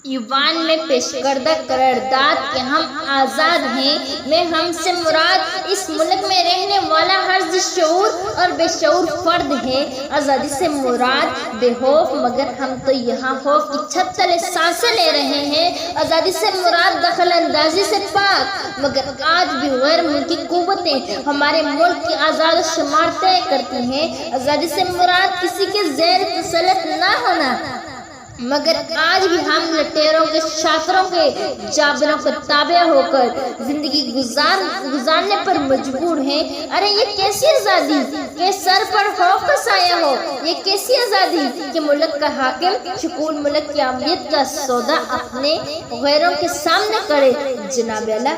ایوان میں پیش کردہ قرارداد کہ ہم آزاد ہیں میں ہم سے مراد اس ملک میں رہنے والا ہر شعور اور بے شعور فرد ہے۔ آزادی سے مراد بے خوف، مگر ہم تو یہاں خوف کی چھت تلے سانسیں لے رہے ہیں۔ آزادی سے مراد دخل اندازی سے پاک، مگر آج بھی غیر ملکی قوتیں ہمارے ملک کی آزاد و شمار طے کرتی ہیں۔ آزادی سے مراد کسی کے زیر تسلط نہ ہونا، مگر آج بھی ہم لٹیروں کے شاطروں کے جابروں کو تابع ہو کر زندگی گزارنے پر مجبور ہیں۔ ارے یہ کیسی آزادی کہ سر پر خوف کا سایہ ہو؟ یہ کیسی آزادی کہ ملک کا حاکم شکول ملک کی امنیت کا سودا اپنے غیروں کے سامنے کرے؟ جناب اعلیٰ،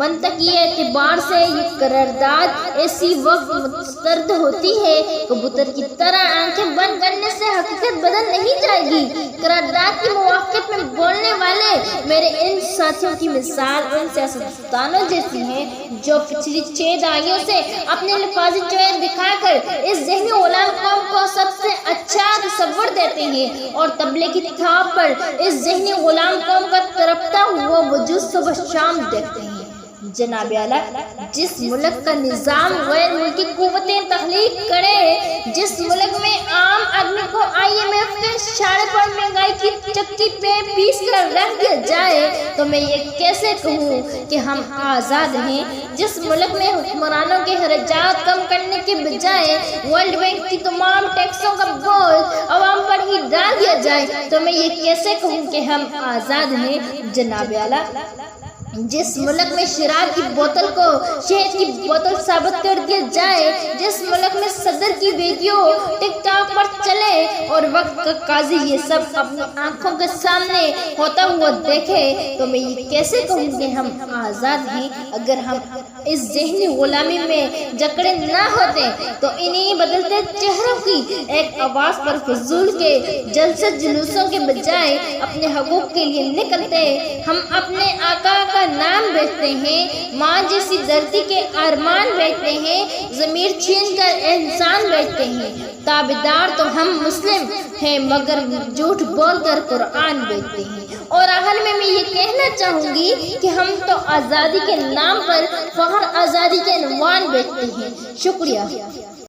منطقی اعتبار سے یہ قرارداد ایسی وقت مسترد ہوتی ہے کبوتر کی طرح آنکھیں بند کرنے سے حقیقت بدل نہیں جائے گی۔ قرارداد کی موافقت میں بولنے والے میرے ان ساتھیوں کی مثال ان سیاستدانوں جیسی ہیں جو پچھلی 6 دہائیوں سے اپنے لفاظی چہر دکھا کر اس ذہنی غلام قوم کو سب سے اچھا تصور دیتے ہیں اور تبلے کی تھاپ پر اس ذہنی غلام قوم کا تڑپتا ہوا وجود صبح شام دیکھتے ہیں۔ جناب اعلیٰ، جس ملک کا نظام غیر ملکی قوتیں تخلیق کرے، جس ملک میں عام آدمی کو IMF کے اشارے پر مہنگائی کی چکی پہ پیس کر رکھ دیا جائے، تو میں یہ کیسے کہوں کہ ہم آزاد ہیں؟ جس ملک میں حکمرانوں کے خراجات کم کرنے کے بجائے ورلڈ بینک کی تمام ٹیکسوں کا بوجھ عوام پر ہی ڈال دیا جائے، تو میں یہ کیسے کہوں کہ ہم آزاد ہیں؟ جناب اعلیٰ، جس ملک میں شراب کی بوتل کو شہد کی بوتل ثابت کر دیا جائے، جس ملک میں صدر کی ویڈیو ٹک ٹاک پر چلے اور وقت کا قاضی یہ سب اپنی آنکھوں کے سامنے ہوتا ہوا دیکھے، تو میں یہ کیسے کہوں کہ ہم آزاد ہیں؟ اگر ہم اس ذہنی غلامی میں جکڑے نہ ہوتے تو انہی بدلتے چہروں کی ایک آواز پر فضول کے جلسے جلوسوں کے بجائے اپنے حقوق کے لیے نکلتے۔ ہم اپنے آقا کا نام بیچتے ہیں، ماں جیسی دھرتی کے ارمان بیچتے ہیں، ضمیر چھین کر انسان بیچتے ہیں۔ تابعدار تو ہم مسلم ہیں مگر جھوٹ بول کر قرآن بیچتے ہیں۔ اور آخر میں یہ کہنا چاہوں گی کہ ہم تو آزادی کے نام پر فخر آزادی کے عنوان بیچتے ہیں۔ شکریہ۔